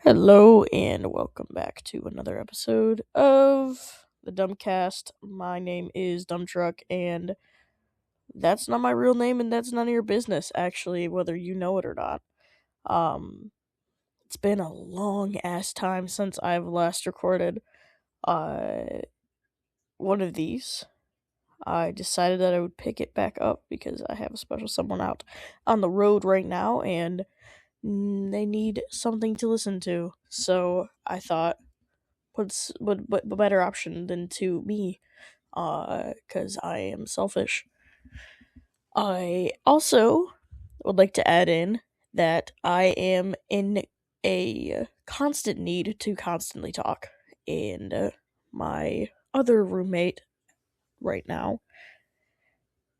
Hello and welcome back to another episode of the Dumpcast. My name is Dumbtruck, and that's not my real name, and that's none of your business, actually, whether you know it or not. Um, it's been a long ass time since I've last recorded uh one of these. I decided that I would pick it back up because I have a special someone out on the road right now, and they need something to listen to. So I thought, what better option than to me? Because I am selfish. I also would like to add in that I am in a constant need to constantly talk, and my other roommate right now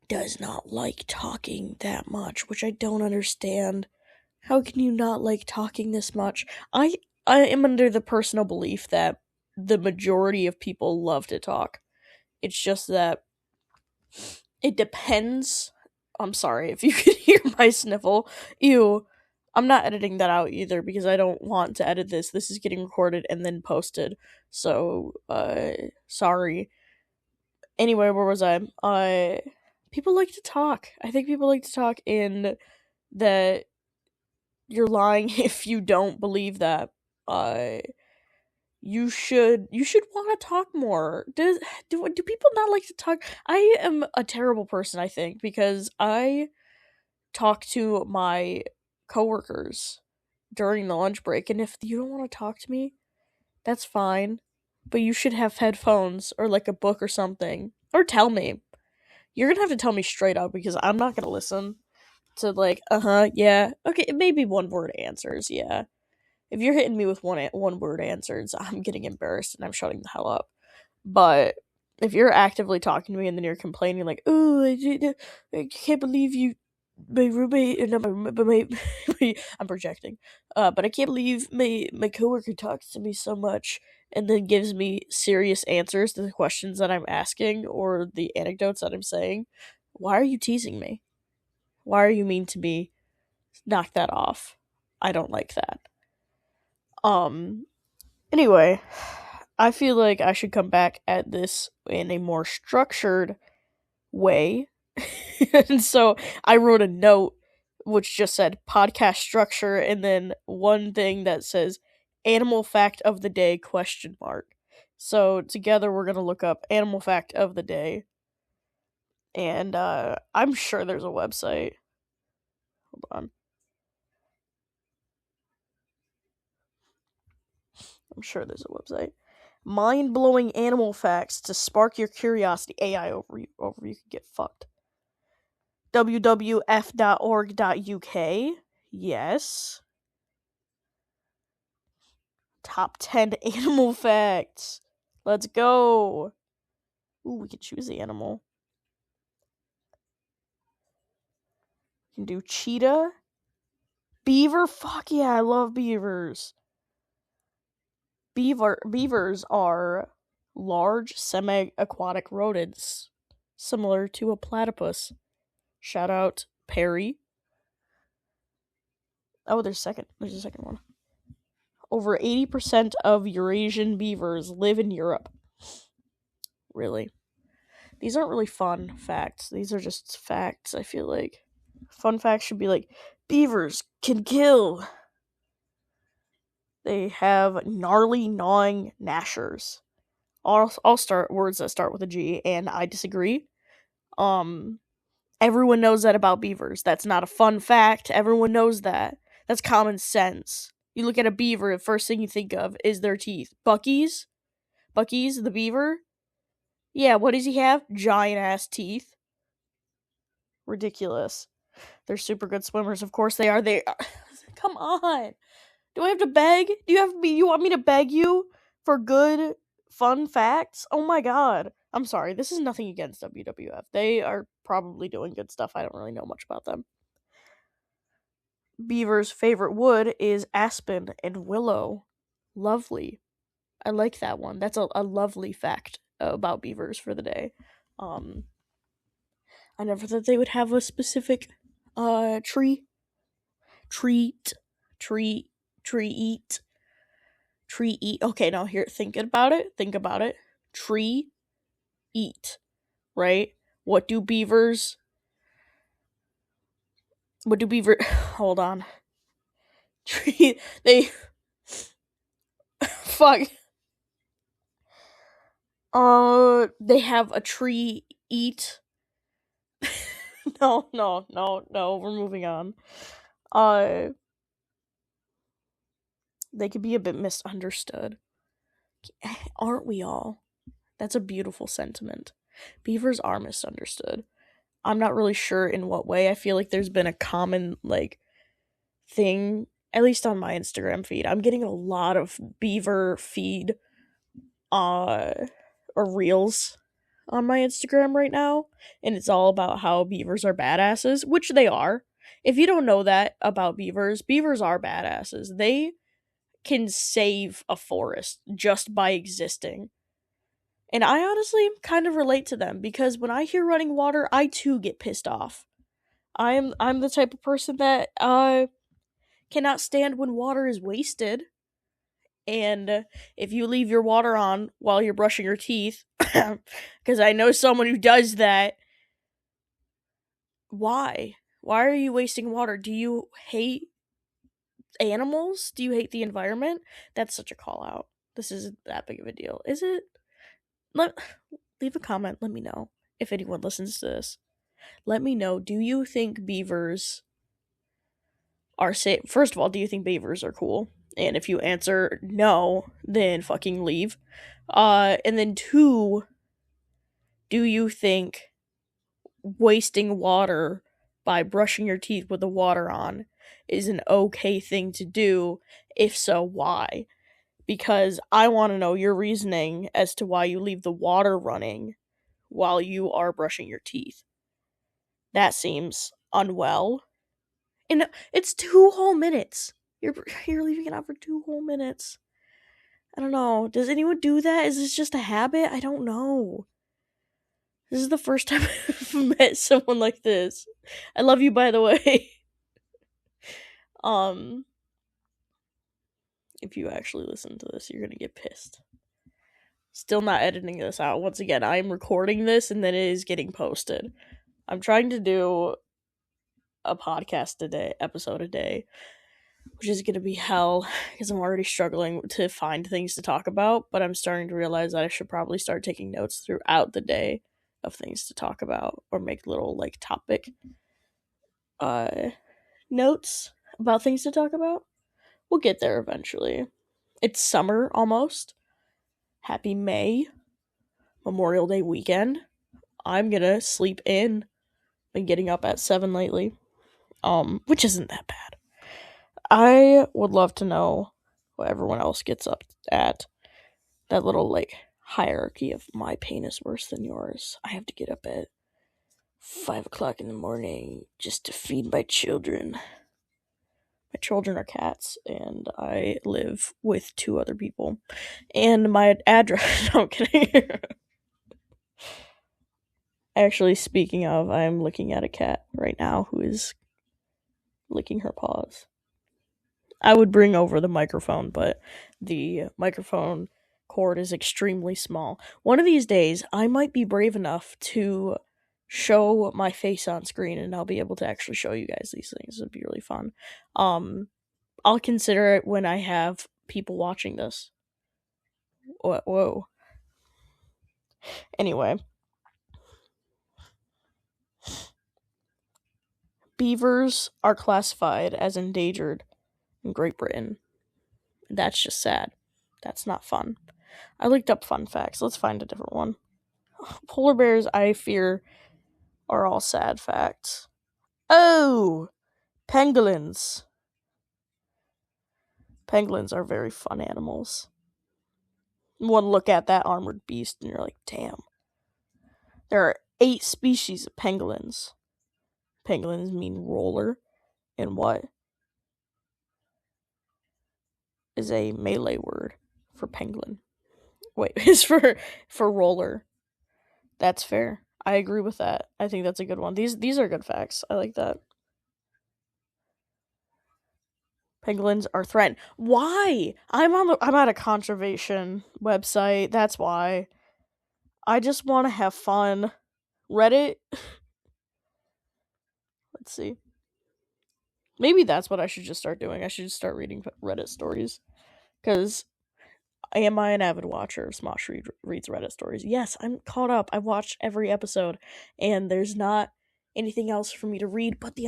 does not like talking that much, which I don't understand. How can you not like talking this much? I am under the personal belief that the majority of people love to talk. It's just that it depends. I'm sorry if you could hear my sniffle. Ew. I'm not editing that out either because I don't want to edit this. This is getting recorded and then posted. So, sorry. Anyway, where was I? People like to talk. I think people like to talk, and that you're lying if you don't believe that. Uh, you should want to talk more. Do people not like to talk? I am a terrible person, I think, because I talk to my coworkers during the lunch break, and if you don't want to talk to me, that's fine. But you should have headphones or like a book or something, or tell me. You're gonna have to tell me straight up because I'm not gonna listen to like, yeah, okay, maybe one word answers, yeah. If you're hitting me with one word answers, I'm getting embarrassed and I'm shutting the hell up. But if you're actively talking to me and then you're complaining like, "Oh, I can't believe you, my roommate, not I'm projecting. But I can't believe my coworker talks to me so much and then gives me serious answers to the questions that I'm asking or the anecdotes that I'm saying. Why are you teasing me? Why are you mean to me? Knock that off. I don't like that." Um, Anyway, I feel like I should come back at this in a more structured way. And so I wrote a note which just said podcast structure and then one thing that says animal fact of the day question mark. So together we're going to look up animal fact of the day, and I'm sure there's a website. Hold on. I'm sure there's a website. Mind-blowing animal facts to spark your curiosity. AI over you can get fucked. wwf.org.uk. Yes. Top 10 animal facts. Let's go. Ooh, we can choose the animal. We can do cheetah. Beaver? Fuck yeah, I love beavers. Beavers are large semi-aquatic rodents, similar to a platypus. Shout out Perry. Oh, there's a second one. Over 80% of Eurasian beavers live in Europe. Really. These aren't really fun facts. These are just facts, I feel like. Fun facts should be like, beavers can kill. They have gnarly, gnawing gnashers. I'll start words that start with a G, and I disagree. Everyone knows that about beavers. That's not a fun fact. Everyone knows that. That's common sense. You look at a beaver, the first thing you think of is their teeth. Bucky's, the beaver. Yeah, what does he have? Giant ass teeth. Ridiculous. They're super good swimmers. Of course they are. Come on. Do I have to beg? You want me to beg you for good fun facts? Oh my god. I'm sorry. This is nothing against WWF. They are probably doing good stuff. I don't really know much about them. Beaver's favorite wood is aspen and willow. Lovely. I like that one. That's a lovely fact about beavers for the day. I never thought they would have a specific treat, tree eat. Tree eat. Okay, now here, think about it. Tree eat, right? What do beavers? Hold on. Tree. They. Fuck. They have a tree eat. No. We're moving on. They could be a bit misunderstood. Aren't we all? That's a beautiful sentiment. Beavers are misunderstood. I'm not really sure in what way. I feel like there's been a common, like, thing, at least on my Instagram feed. I'm getting a lot of beaver feed, or reels on my Instagram right now, and it's all about how beavers are badasses, which they are. If you don't know that about beavers, beavers are badasses. They can save a forest just by existing. And I honestly kind of relate to them because when I hear running water, I too get pissed off. I'm the type of person that cannot stand when water is wasted. And if you leave your water on while you're brushing your teeth, because I know someone who does that, why? Why are you wasting water? Do you hate animals? Do you hate the environment? That's such a call out. This isn't that big of a deal, is it? Leave a comment. Let me know if anyone listens to this. Let me know. Do you think beavers are safe? First of all, do you think beavers are cool? And if you answer no, then fucking leave. And then 2, do you think wasting water by brushing your teeth with the water on is an okay thing to do? If so, why? Because I want to know your reasoning as to why you leave the water running while you are brushing your teeth. That seems unwell. And it's 2 whole minutes. You're leaving it out for 2 whole minutes. I don't know. Does anyone do that? Is this just a habit? I don't know. This is the first time I've met someone like this. I love you, by the way. If you actually listen to this, you're gonna get pissed. Still not editing this out. Once again, I'm recording this and then it is getting posted. I'm trying to do a podcast episode a day, which is gonna be hell because I'm already struggling to find things to talk about, but I'm starting to realize that I should probably start taking notes throughout the day of things to talk about, or make little, like, topic notes about things to talk about. We'll get there eventually. It's summer almost. Happy May. Memorial Day weekend. I'm gonna sleep in. Been getting up at 7 lately. Which isn't that bad. I would love to know what everyone else gets up at. That little, like, hierarchy of my pain is worse than yours. I have to get up at 5 o'clock in the morning just to feed my children. My children are cats, and I live with 2 other people. And my address... No, I'm kidding. Actually, speaking of, I'm looking at a cat right now who is licking her paws. I would bring over the microphone, but the microphone cord is extremely small. One of these days, I might be brave enough to show my face on screen, and I'll be able to actually show you guys these things. It'd be really fun. I'll consider it when I have people watching this. Whoa. Anyway. Beavers are classified as endangered in Great Britain. That's just sad. That's not fun. I looked up fun facts. Let's find a different one. Polar bears, I fear, are all sad facts. Oh! Pangolins. Pangolins are very fun animals. One look at that armored beast and you're like, damn. There are 8 species of pangolins. Pangolins mean roller, and what is a Malay word for penguin? Wait, it's for roller. That's fair. I agree with that. I think that's a good one. These are good facts. I like that. Penguins are threatened. Why? I'm at a conservation website. That's why. I just want to have fun. Reddit. Let's see. Maybe that's what I should just start doing. I should just start reading Reddit stories. Because am I an avid watcher of reads Reddit stories? Yes, I'm caught up. I've watched every episode, and there's not anything else for me to read. But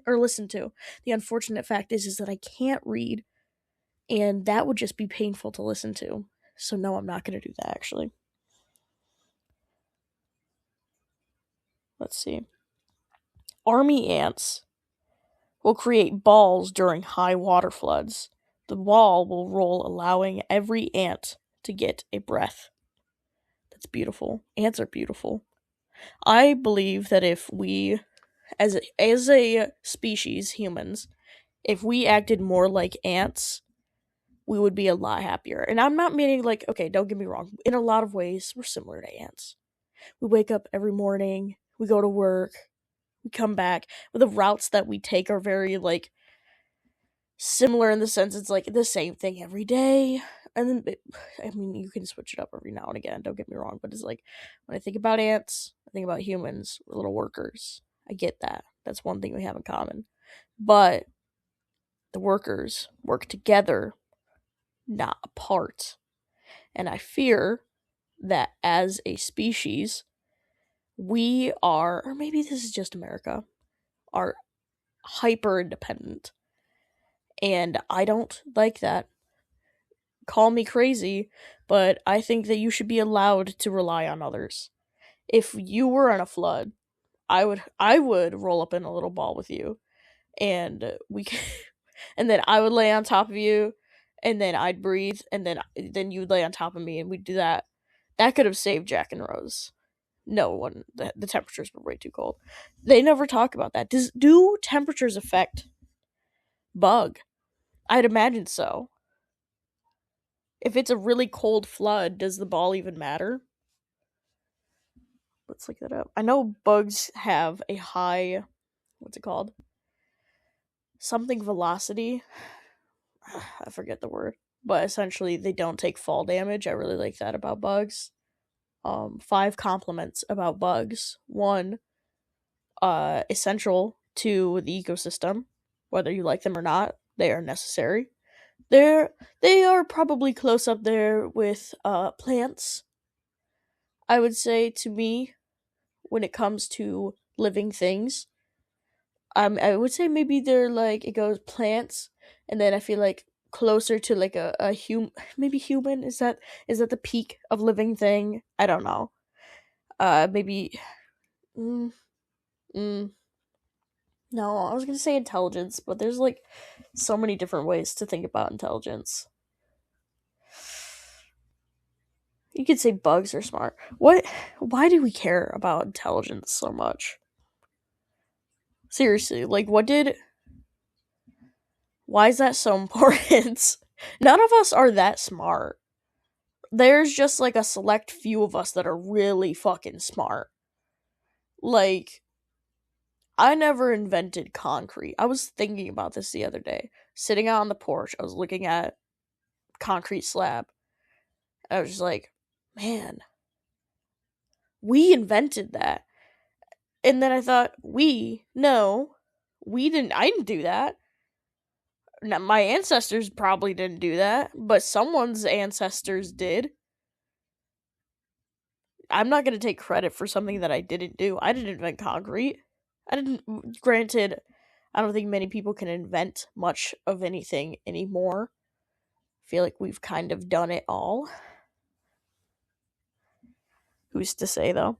listen to. The unfortunate fact is that I can't read, and that would just be painful to listen to. So no, I'm not going to do that. Actually, let's see. Army ants will create balls during high water floods. The wall will roll, allowing every ant to get a breath. That's beautiful. Ants are beautiful. I believe that if we, as a species, humans, if we acted more like ants, we would be a lot happier. And I'm not meaning like, okay, don't get me wrong. In a lot of ways, we're similar to ants. We wake up every morning, we go to work, we come back. The routes that we take are very like similar in the sense it's like the same thing every day. And then, I mean, you can switch it up every now and again, don't get me wrong, but it's like, when I think about ants, I think about humans, we're little workers. I get that. That's one thing we have in common. But the workers work together, not apart. And I fear that as a species, we are, or maybe this is just America, are hyper independent. And I don't like that. Call me crazy, but I think that you should be allowed to rely on others. If you were in a flood, I would roll up in a little ball with you, and and then I would lay on top of you, and then I'd breathe, and then you'd lay on top of me, and we'd do that. That could have saved Jack and Rose. No one, the temperatures were way too cold. They never talk about that. Do temperatures affect Bug? I'd imagine so. If it's a really cold flood, does the ball even matter? Let's look that up. I know bugs have a high, what's it called? Something velocity. I forget the word. But essentially, they don't take fall damage. I really like that about bugs. 5 compliments about bugs. 1, essential to the ecosystem. Whether you like them or not, they are necessary. They are probably close up there with plants. I would say, to me, when it comes to living things, I would say maybe they're like, it goes plants, and then I feel like closer to like a maybe human. Is that the peak of living thing? I don't know. Maybe. Mm, mm, no, I was gonna say intelligence, but there's like so many different ways to think about intelligence. You could say bugs are smart. What? Why do we care about intelligence so much? Seriously, like, why is that so important? None of us are that smart. There's just like a select few of us that are really fucking smart. Like, I never invented concrete. I was thinking about this the other day. Sitting out on the porch, I was looking at concrete slab. I was just like, man, we invented that. And then I thought, no, I didn't do that. Now, my ancestors probably didn't do that, but someone's ancestors did. I'm not going to take credit for something that I didn't do. I didn't invent concrete. Granted, I don't think many people can invent much of anything anymore. I feel like we've kind of done it all. Who's to say, though?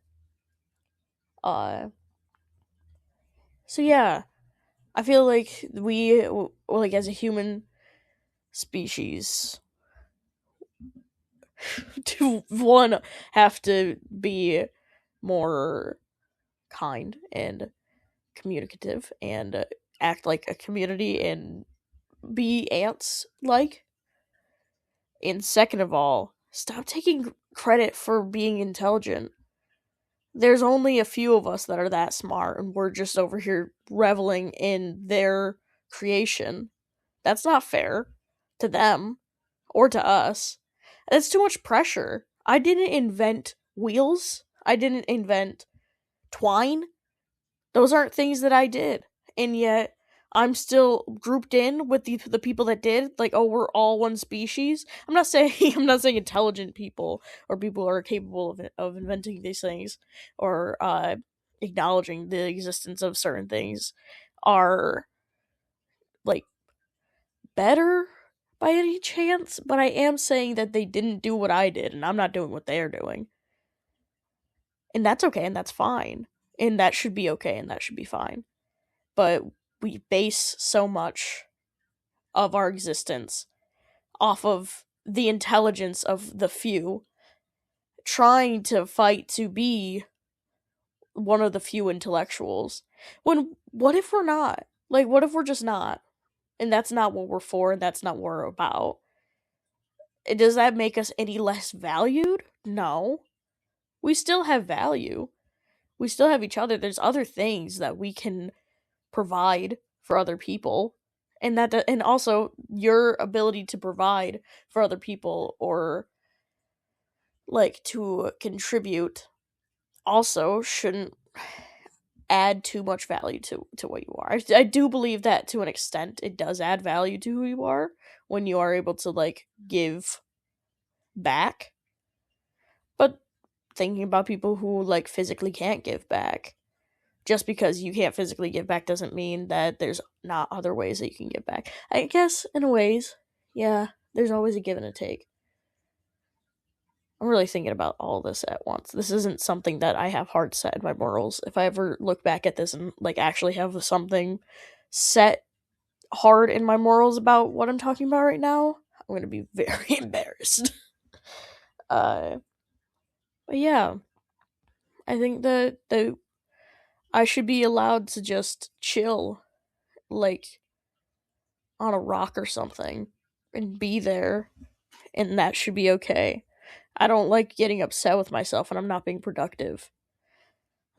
So yeah, I feel like we, like, as a human species, to one, have to be more kind and communicative and act like a community and be ants like. And second of all, stop taking credit for being intelligent. There's only a few of us that are that smart, and we're just over here reveling in their creation. That's not fair to them or to us. That's too much pressure. I didn't invent wheels. I didn't invent twine. Those aren't things that I did. And yet I'm still grouped in with the people that did. Like, oh, we're all one species. I'm not saying I'm not saying intelligent people or people who are capable of inventing these things or acknowledging the existence of certain things are like better by any chance, but I am saying that they didn't do what I did and I'm not doing what they're doing. And that's okay and that's fine. And that should be okay and that should be fine. But we base so much of our existence off of the intelligence of the few trying to fight to be one of the few intellectuals. When what if we're not? Like what if we're just not? And that's not what we're for and that's not what we're about. Does that make us any less valued? No. We still have value. We still have each other. There's other things that we can provide for other people. And also your ability to provide for other people or like to contribute also shouldn't add too much value to what you are. I do believe that to an extent it does add value to who you are when you are able to like give back. But thinking about people who like physically can't give back, just because you can't physically give back doesn't mean that there's not other ways that you can give back. I guess in ways, yeah, there's always a give and a take. I'm really thinking about all this at once. This isn't something that I have hard set in my morals. If I ever look back at this and like actually have something set hard in my morals about what I'm talking about right now, I'm gonna be very embarrassed. uh, but yeah, I think that I should be allowed to just chill, like on a rock or something, and be there, and that should be okay. I don't like getting upset with myself when I'm not being productive.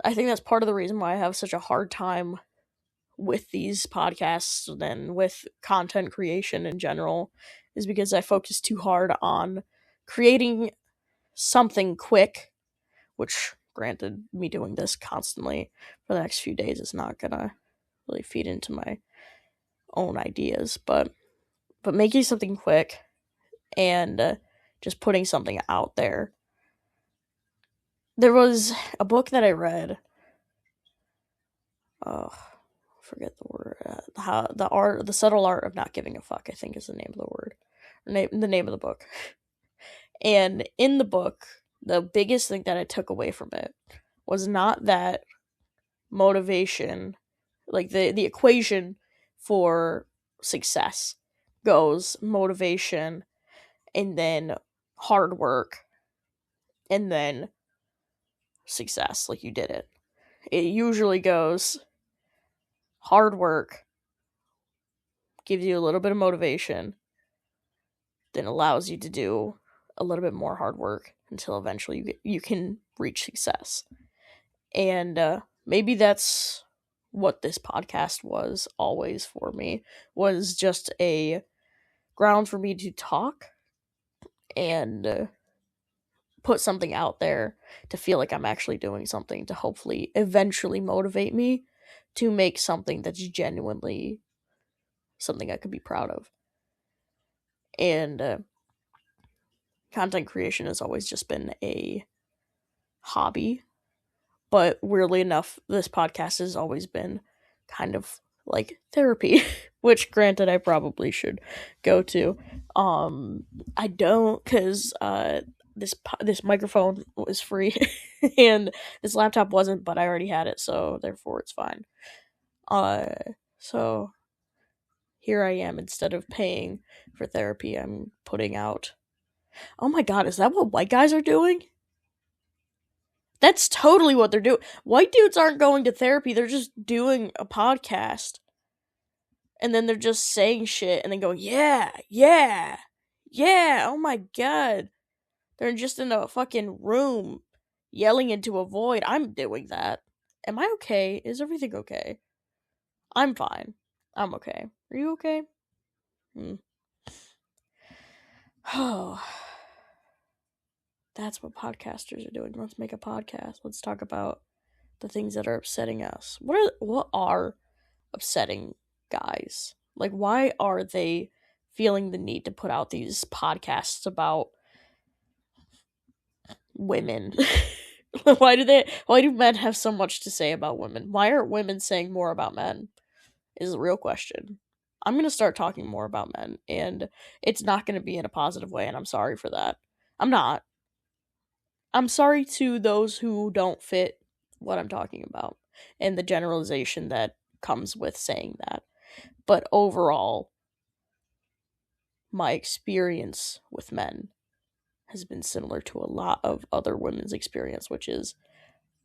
I think that's part of the reason why I have such a hard time with these podcasts and with content creation in general, is because I focus too hard on creating something quick, which, granted, me doing this constantly for the next few days is not gonna really feed into my own ideas, but making something quick and just putting something out there. There was a book that I read. Oh, forget the word. How the subtle art of not giving a fuck, I think is the name of the word, or the name of the book. And in the book, the biggest thing that I took away from it was not that motivation, like the equation for success goes motivation and then hard work and then success, like you did it. It usually goes hard work, gives you a little bit of motivation, then allows you to do a little bit more hard work until eventually you can reach success. And maybe that's what this podcast was always for me, was just a ground for me to talk and put something out there to feel like I'm actually doing something to hopefully eventually motivate me to make something that's genuinely something I could be proud of. And content creation has always just been a hobby, but weirdly enough, this podcast has always been kind of like therapy, which granted I probably should go to. I don't, because this microphone was free and this laptop wasn't, but I already had it, so therefore it's fine. So here I am. Instead of paying for therapy, I'm putting out. Oh my god, is that what white guys are doing? That's totally what they're doing. White dudes aren't going to therapy, they're just doing a podcast. And then they're just saying shit and then going, yeah, yeah, yeah, oh my god. They're just in a fucking room yelling into a void. I'm doing that. Am I okay? Is everything okay? I'm fine. I'm okay. Are you okay? Oh, that's what podcasters are doing. Let's make a podcast. Let's talk about the things that are upsetting us. What are upsetting guys? Like, why are they feeling the need to put out these podcasts about women? Why do men have so much to say about women? Why aren't women saying more about men? Is the real question. I'm going to start talking more about men, and it's not going to be in a positive way, and I'm sorry for that. I'm not. I'm sorry to those who don't fit what I'm talking about and the generalization that comes with saying that. But overall, my experience with men has been similar to a lot of other women's experience, which is,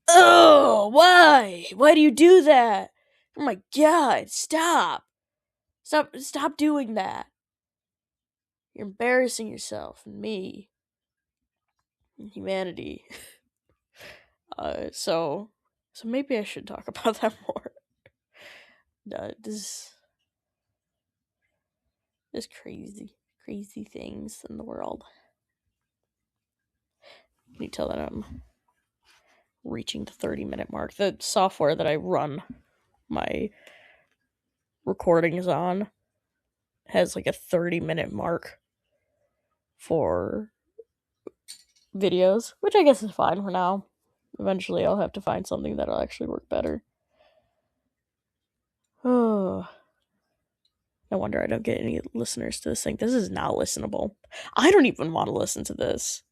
oh, why? Why do you do that? Oh my god, stop. Stop doing that. You're embarrassing yourself and me and humanity. So maybe I should talk about that more. There's crazy things in the world. Can you tell that I'm reaching the 30-minute mark? The software that I run my recordings on has like a 30-minute mark for videos, which I guess is fine for now. Eventually I'll have to find something that'll actually work better. Oh, no wonder I don't get any listeners to this thing. This is not listenable. I don't even want to listen to this.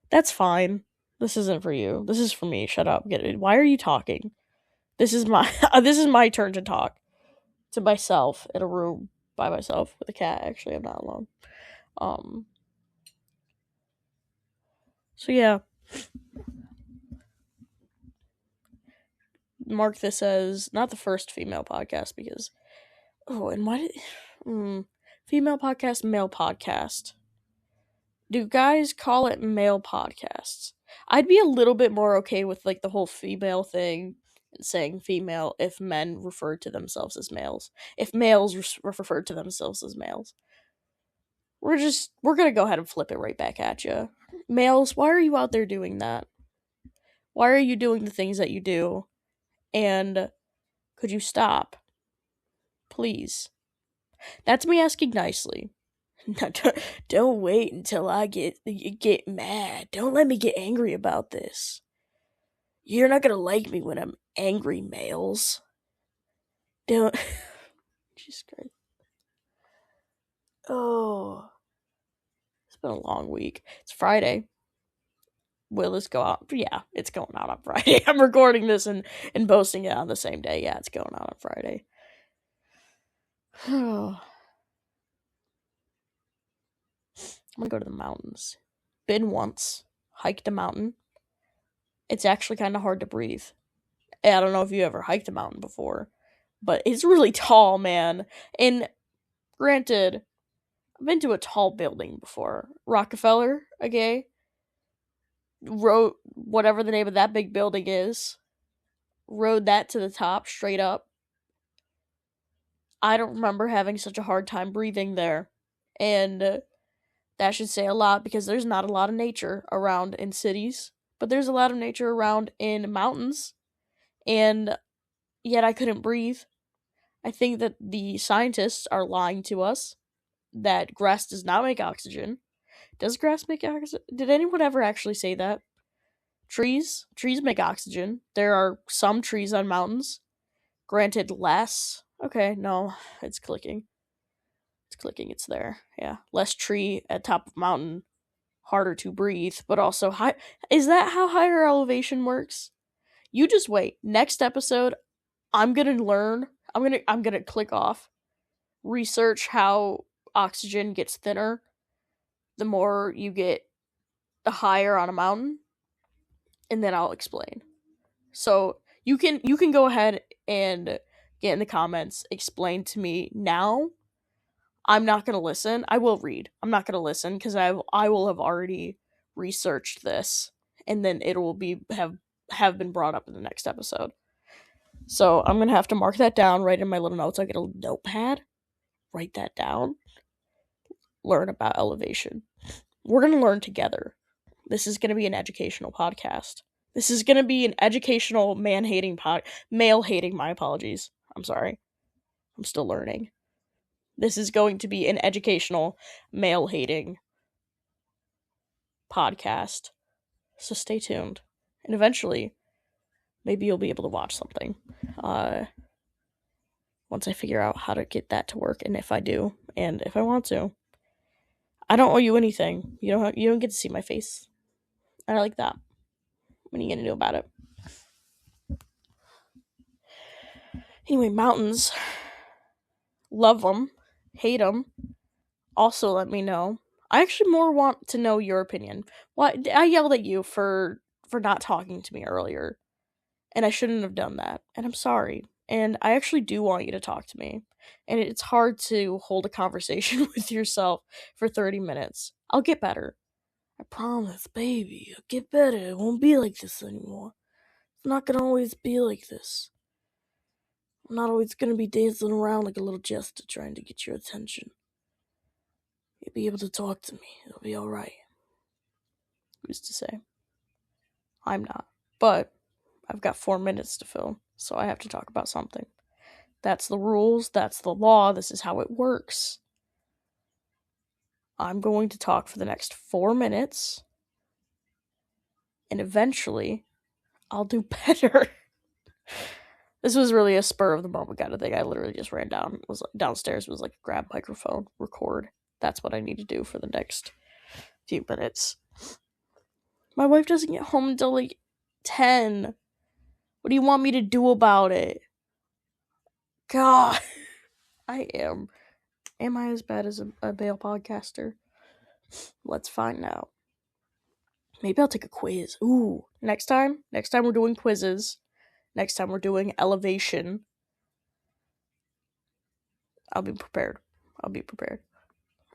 That's fine. This isn't for you. This is for me. Shut up. Get it. Why are you talking? This is my turn to talk to myself in a room by myself with a cat. Actually, I'm not alone. So yeah. Mark this as not the first female podcast because female podcast, male podcast. Do guys call it male podcasts? I'd be a little bit more okay with like the whole female thing and saying female if men refer to themselves as males. If males refer to themselves as males. We're gonna go ahead and flip it right back at you. Males, why are you out there doing that? Why are you doing the things that you do? And could you stop? Please. That's me asking nicely. Don't wait until I get mad. Don't let me get angry about this. You're not gonna like me when I'm angry, males. Don't. Jesus Christ. Oh. It's been a long week. It's Friday. Will this go out? Yeah, it's going out on Friday. I'm recording this and posting it on the same day. Yeah, it's going out on Friday. I'm gonna go to the mountains. Been once. Hiked a mountain. It's actually kind of hard to breathe. I don't know if you ever hiked a mountain before, but it's really tall, man. And granted, I've been to a tall building before. Rockefeller, okay? Rode whatever the name of that big building is. Rode that to the top, straight up. I don't remember having such a hard time breathing there. And that should say a lot because there's not a lot of nature around in cities, but there's a lot of nature around in mountains. And yet I couldn't breathe. I think that the scientists are lying to us that grass does not make oxygen. Does grass make oxygen? Did anyone ever actually say that? Trees make oxygen. There are some trees on mountains. Granted, less. Okay, no, it's clicking. It's there. Yeah, less tree at top of mountain, harder to breathe, but also high. Is that how higher elevation works? You just wait. Next episode, I'm gonna learn. I'm gonna click off. Research how oxygen gets thinner the more you get the higher on a mountain, and then I'll explain. So you can go ahead and get in the comments, explain to me now. I'm not gonna listen. I will read. I'm not gonna listen because I will have already researched this, and then it will have been brought up in the next episode. So I'm gonna have to mark that down, write in my little notes. I'll get a notepad, write that down, learn about elevation. We're going to learn together. This is going to be an educational podcast. This is going to be an educational male-hating, my apologies. I'm sorry. I'm still learning. This is going to be an educational, male-hating podcast. So stay tuned. And eventually, maybe you'll be able to watch something. Once I figure out how to get that to work, and if I do, and if I want to. I don't owe you anything. You don't get to see my face. And I like that. What are you gonna do about it? Anyway, mountains. Love them. Hate them. Also, let me know. I actually more want to know your opinion. Why I yelled at you for not talking to me earlier, and I shouldn't have done that. And I'm sorry. And I actually do want you to talk to me. And it's hard to hold a conversation with yourself for 30 minutes. I'll get better. I promise, baby. I'll get better. It won't be like this anymore. It's not gonna always be like this. I'm not always gonna be dancing around like a little jester trying to get your attention. You'll be able to talk to me. It'll be alright. Who's to say? I'm not. But I've got 4 minutes to fill, so I have to talk about something. That's the rules. That's the law. This is how it works. I'm going to talk for the next 4 minutes, and eventually, I'll do better. This was really a spur of the moment kind of thing. I literally just ran down. It was downstairs. Was like grab microphone, record. That's what I need to do for the next few minutes. My wife doesn't get home until like 10. What do you want me to do about it? God, I am. Am I as bad as a male podcaster? Let's find out. Maybe I'll take a quiz. Ooh, next time we're doing quizzes. Next time we're doing elevation. I'll be prepared.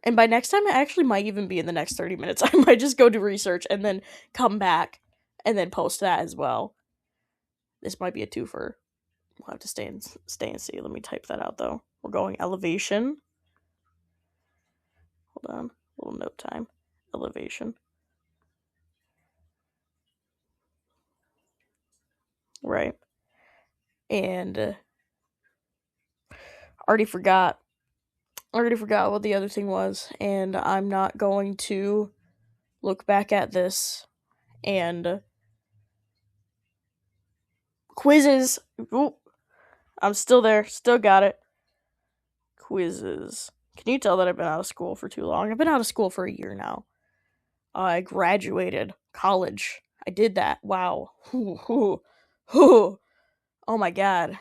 And by next time, it actually might even be in the next 30 minutes. I might just go do research and then come back and then post that as well. This might be a twofer. We'll have to stay and see. Let me type that out, though. We're going elevation. Hold on. A little note time. Elevation. Right. And already forgot what the other thing was, and I'm not going to look back at this and quizzes. Ooh, I'm still there, still got it. Quizzes. Can you tell that I've been out of school for too long? I've been out of school for a year now. I graduated college. I did that. Wow. Oh my god.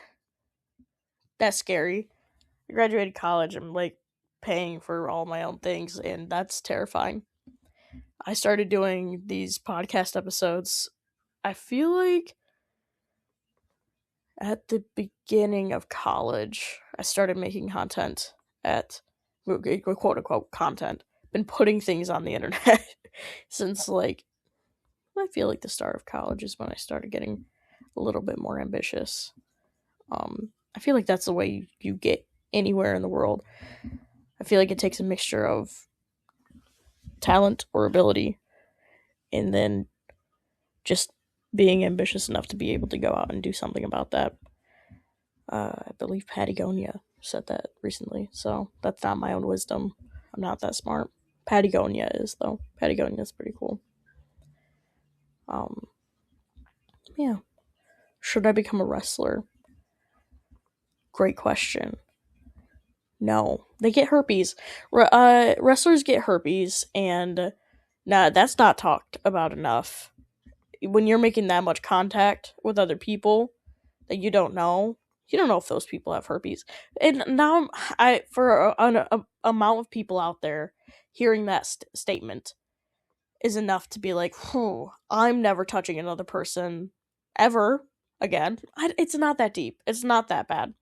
That's scary. I graduated college. I'm like paying for all my own things, and that's terrifying. I started doing these podcast episodes, I feel like at the beginning of college. I started making content at quote unquote content. Been putting things on the internet since like I feel like the start of college is when I started getting a little bit more ambitious. I feel like that's the way you get anywhere in the world. I feel like it takes a mixture of talent or ability and then just being ambitious enough to be able to go out and do something about that. I believe Patagonia said that recently, so that's not my own wisdom. I'm not that smart. Patagonia is, though. Patagonia is pretty cool. Yeah. Should I become a wrestler? Great question. No. They get herpes. Wrestlers get herpes, and that's not talked about enough. When you're making that much contact with other people that you don't know if those people have herpes. And now, for an amount of people out there, hearing that statement is enough to be like, I'm never touching another person ever again. It's not that deep. It's not that bad.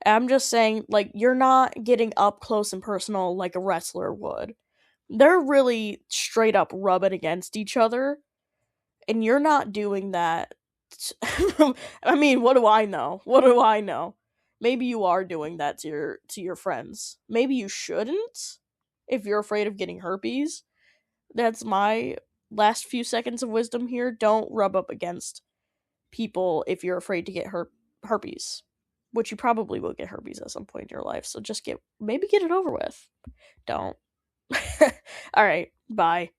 I'm just saying, like, you're not getting up close and personal like a wrestler would. They're really straight up rubbing against each other, and you're not doing that. I mean, what do I know? Maybe you are doing that to your friends. Maybe you shouldn't. if you're afraid of getting herpes. That's my last few seconds of wisdom here. Don't rub up against people if you're afraid to get herpes, which you probably will get herpes at some point in your life. So just maybe get it over with. Don't. All right, bye.